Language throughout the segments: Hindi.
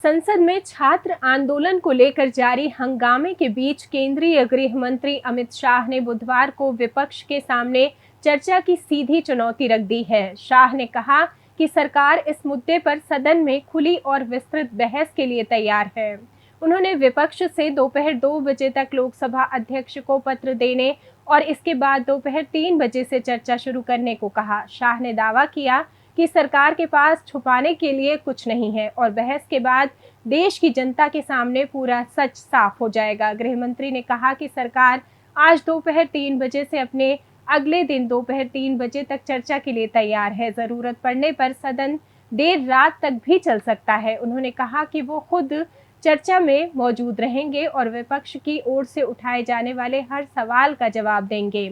संसद में छात्र आंदोलन को लेकर जारी हंगामे के बीच केंद्रीय गृह मंत्री अमित शाह ने बुधवार को विपक्ष के सामने चर्चा की सीधी चुनौती रख दी है। शाह ने कहा कि सरकार इस मुद्दे पर सदन में खुली और विस्तृत बहस के लिए तैयार है। उन्होंने विपक्ष से दोपहर 2 बजे तक लोकसभा अध्यक्ष को पत्र देने और इसके बाद दोपहर 3 बजे से चर्चा शुरू करने को कहा। शाह ने दावा किया कि सरकार के पास छुपाने के लिए कुछ नहीं है और बहस के बाद देश की जनता के सामने पूरा सच साफ हो जाएगा। गृह मंत्री ने कहा कि सरकार आज दोपहर 3 बजे से अपने अगले दिन दोपहर 3 बजे तक चर्चा के लिए तैयार है। जरूरत पड़ने पर सदन देर रात तक भी चल सकता है। उन्होंने कहा कि वो खुद चर्चा में मौजूद रहेंगे और विपक्ष की ओर से उठाए जाने वाले हर सवाल का जवाब देंगे।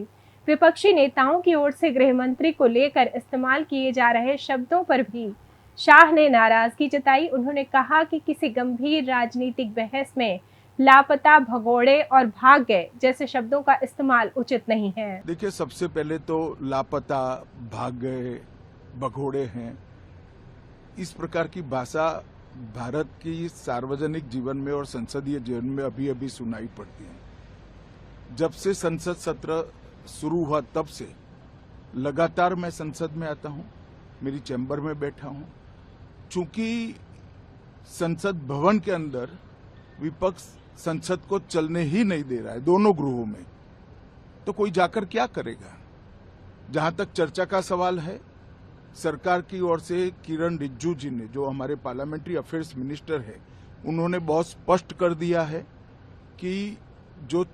विपक्षी नेताओं की ओर से गृह मंत्री को लेकर इस्तेमाल किए जा रहे शब्दों पर भी शाह ने नाराजगी जताई। उन्होंने कहा कि किसी गंभीर राजनीतिक बहस में लापता, भगोड़े और भाग गए जैसे शब्दों का इस्तेमाल उचित नहीं है। देखिए, सबसे पहले तो लापता, भाग गए, भगोड़े हैं, इस प्रकार की भाषा भारत की सार्वजनिक जीवन में और संसदीय जीवन में अभी अभी सुनाई पड़ती है। जब से संसद सत्र शुरू हुआ तब से लगातार मैं संसद में आता हूं, मेरी चैम्बर में बैठा हूं। चूंकि संसद भवन के अंदर विपक्ष संसद को चलने ही नहीं दे रहा है, दोनों गृहों में, तो कोई जाकर क्या करेगा। जहां तक चर्चा का सवाल है, सरकार की ओर से किरण रिजिजू जी ने, जो हमारे पार्लियामेंट्री अफेयर्स मिनिस्टर है, उन्होंने बहुत स्पष्ट कर दिया है कि जो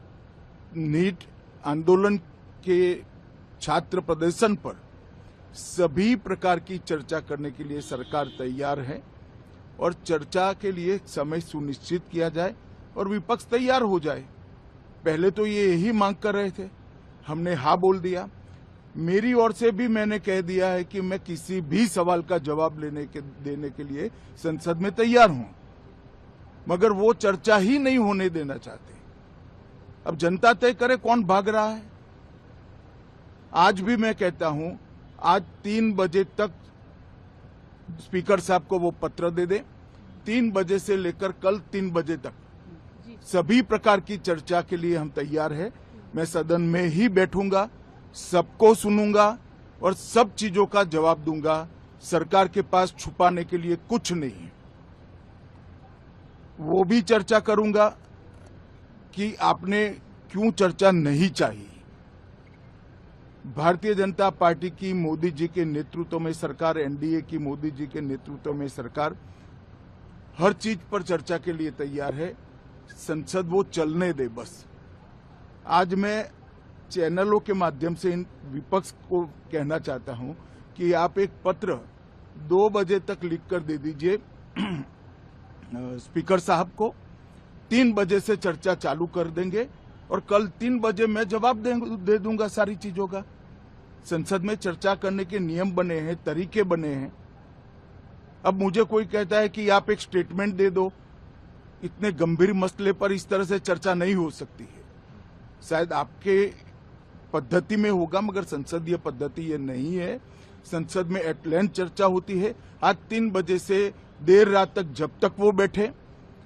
नीट आंदोलन के छात्र प्रदर्शन पर सभी प्रकार की चर्चा करने के लिए सरकार तैयार है और चर्चा के लिए समय सुनिश्चित किया जाए और विपक्ष तैयार हो जाए। पहले तो ये यही मांग कर रहे थे, हमने हाँ बोल दिया। मेरी ओर से भी मैंने कह दिया है कि मैं किसी भी सवाल का जवाब देने के लिए संसद में तैयार हूं, मगर वो चर्चा ही नहीं होने देना चाहते। अब जनता तय करे कौन भाग रहा है। आज भी मैं कहता हूं, आज 3 बजे तक स्पीकर साहब को वो पत्र दे दें। 3 बजे से लेकर कल 3 बजे तक सभी प्रकार की चर्चा के लिए हम तैयार हैं। मैं सदन में ही बैठूंगा, सबको सुनूंगा और सब चीजों का जवाब दूंगा। सरकार के पास छुपाने के लिए कुछ नहीं है। वो भी चर्चा करूंगा कि आपने क्यों चर्चा नहीं चाहिए। भारतीय जनता पार्टी की मोदी जी के नेतृत्व में सरकार, एनडीए की मोदी जी के नेतृत्व में सरकार हर चीज पर चर्चा के लिए तैयार है। संसद वो चलने दे बस। आज मैं चैनलों के माध्यम से इन विपक्ष को कहना चाहता हूं कि आप एक पत्र 2 बजे तक लिखकर दे दीजिए स्पीकर साहब को। 3 बजे से चर्चा चालू कर देंगे और कल 3 बजे मैं जवाब दे दूंगा सारी चीजों का। संसद में चर्चा करने के नियम बने हैं, तरीके बने हैं। अब मुझे कोई कहता है कि आप एक स्टेटमेंट दे दो, इतने गंभीर मसले पर इस तरह से चर्चा नहीं हो सकती है। शायद आपके पद्धति में होगा, मगर संसदीय पद्धति ये नहीं है। संसद में एट लेंथ चर्चा होती है। आज 3 बजे से देर रात तक, जब तक वो बैठे,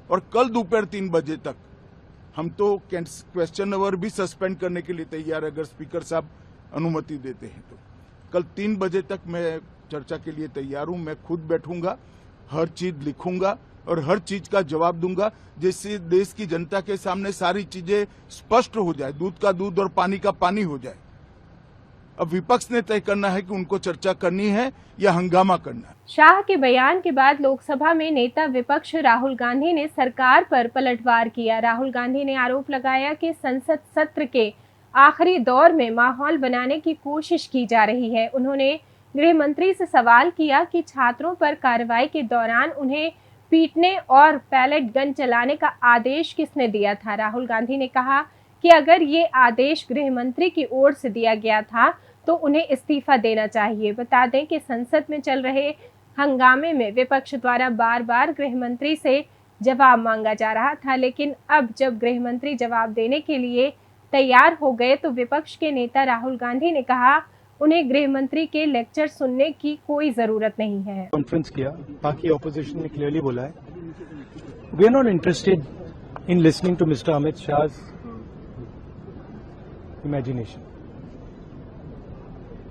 और कल दोपहर 3 बजे तक हम तो क्वेश्चन आवर भी सस्पेंड करने के लिए तैयार है, अगर स्पीकर साहब अनुमति देते हैं तो। कल 3 बजे तक मैं चर्चा के लिए तैयार हूं। मैं खुद बैठूंगा, हर चीज लिखूंगा और हर चीज का जवाब दूंगा, जिससे देश की जनता के सामने सारी चीजें स्पष्ट हो जाए, दूध का दूध और पानी का पानी हो जाए। अब विपक्ष ने तय करना है कि उनको चर्चा करनी है या हंगामा करना है। शाह के बयान के बाद लोकसभा में नेता विपक्ष राहुल गांधी ने सरकार पर पलटवार किया। राहुल गांधी ने आरोप लगाया कि संसद सत्र के आखिरी दौर में माहौल बनाने की कोशिश की जा रही है। उन्होंने गृह मंत्री से सवाल किया कि छात्रों पर कार्रवाई के दौरान उन्हें पीटने और पैलेट गन चलाने का आदेश किसने दिया था। राहुल गांधी ने कहा कि अगर ये आदेश गृह मंत्री की ओर से दिया गया था तो उन्हें इस्तीफा देना चाहिए। बता दें कि संसद में चल रहे हंगामे में विपक्ष द्वारा बार बार गृह मंत्री से जवाब मांगा जा रहा था, लेकिन अब जब गृह मंत्री जवाब देने के लिए तैयार हो गए तो विपक्ष के नेता राहुल गांधी ने कहा उन्हें गृह मंत्री के लेक्चर सुनने की कोई जरूरत नहीं है। कॉन्फ्रेंस किया, बाकी ऑपोजिशन ने क्लियरली बोला है We are not interested in listening to Mr. Amit Shah's imagination.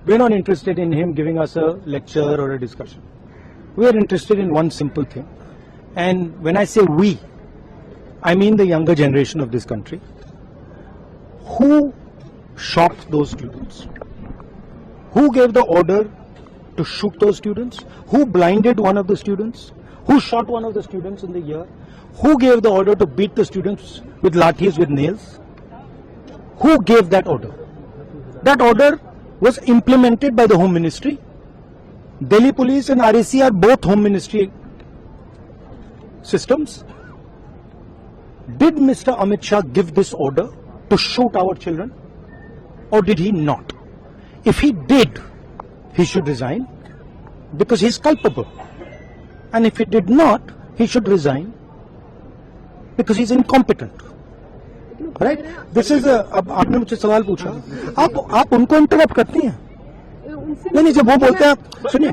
We are not interested in him giving us a lecture or a discussion. We are interested in one simple thing. And when I say we, I mean the younger generation of this country. Who shot those students? Who gave the order to shoot those students? Who blinded one of the students? Who shot one of the students in the ear? Who gave the order to beat the students with lathis, with nails? Who gave that order? That order was implemented by the Home Ministry. Delhi Police and RAC are both Home Ministry systems. Did Mr. Amit Shah give this order to shoot our children, or did he not? If he did, he should resign because he is culpable. And if he did not, he should resign because he is incompetent. Right? This is अब आपने मुझसे सवाल पूछा, आप उनको इंटरप्ट करती हैं? नहीं, जब वो बोलते हैं आप सुनिए,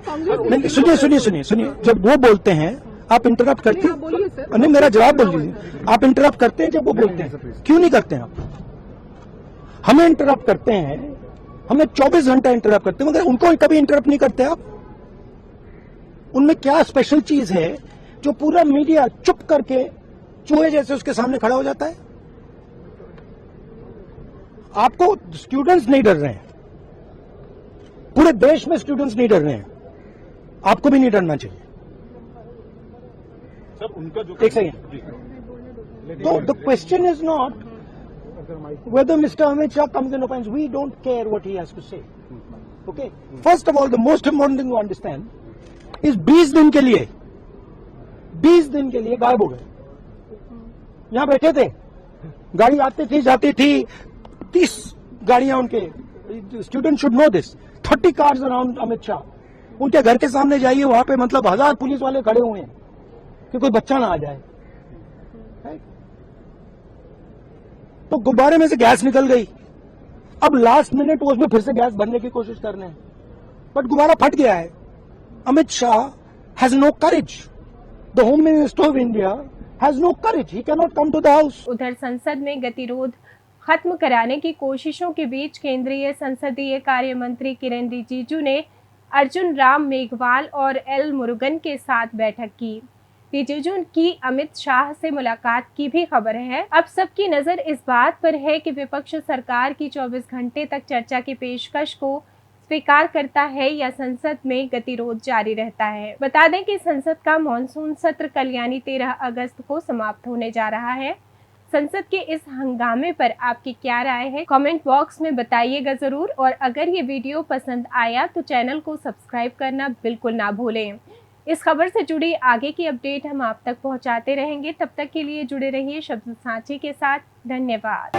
जब वो बोलते हैं आप इंटरप्ट करते हैं? नहीं, मेरा जवाब बोल लीजिए। आप इंटरप्ट करते हैं जब वो बोलते हैं? क्यों नहीं करते हैं आप? हमें इंटरप्ट करते हैं, हमें 24 घंटा इंटरप्ट करते हैं, मगर उनको कभी इंटरप्ट नहीं करते आप? उनमें क्या स्पेशल चीज है जो पूरा मीडिया चुप करके चूहे जैसे उसके सामने खड़ा हो जाता है? आपको स्टूडेंट्स नहीं डर रहे हैं, पूरे देश में स्टूडेंट्स नहीं डर रहे हैं, आपको भी नहीं डरना चाहिए। सर उनका जो एक सेकेंड, तो the question is not whether Mr. Amit Shah comes and opines. We don't care what he has to say. Okay? First of all, the most important thing to understand is 20 दिन के लिए गायब हो गए। यहां बैठे थे, गाड़ी आती थी जाती थी, 30 गाड़ियां उनके, student should know this, 30 cars around Amit Shah. उनके घर के सामने जाइए, वहां पे मतलब 1000 पुलिस वाले खड़े हुए हैं कि कोई बच्चा ना आ जाए। तो गुब्बारे में से गैस निकल गई, अब लास्ट मिनट वो उसमें फिर से गैस भरने की कोशिश कर रहे हैं, बट गुब्बारा फट गया है। Amit Shah has no courage, the home minister of India has no courage, he can not come to the house. उधर संसद में गतिरोध खत्म कराने की कोशिशों के बीच केंद्रीय संसदीय कार्य मंत्री किरेन रिजिजू ने अर्जुन राम मेघवाल और एल मुरुगन के साथ बैठक की। रिजिजू की अमित शाह से मुलाकात की भी खबर है। अब सबकी नजर इस बात पर है कि विपक्ष सरकार की 24 घंटे तक चर्चा की पेशकश को स्वीकार करता है या संसद में गतिरोध जारी रहता है। बता दें कि संसद का मॉनसून सत्र कल यानी 13 अगस्त को समाप्त होने जा रहा है। संसद के इस हंगामे पर आपकी क्या राय है, कमेंट बॉक्स में बताइएगा जरूर। और अगर ये वीडियो पसंद आया तो चैनल को सब्सक्राइब करना बिल्कुल ना भूलें। इस खबर से जुड़ी आगे की अपडेट हम आप तक पहुंचाते रहेंगे। तब तक के लिए जुड़े रहिए शब्द सांची के साथ। धन्यवाद।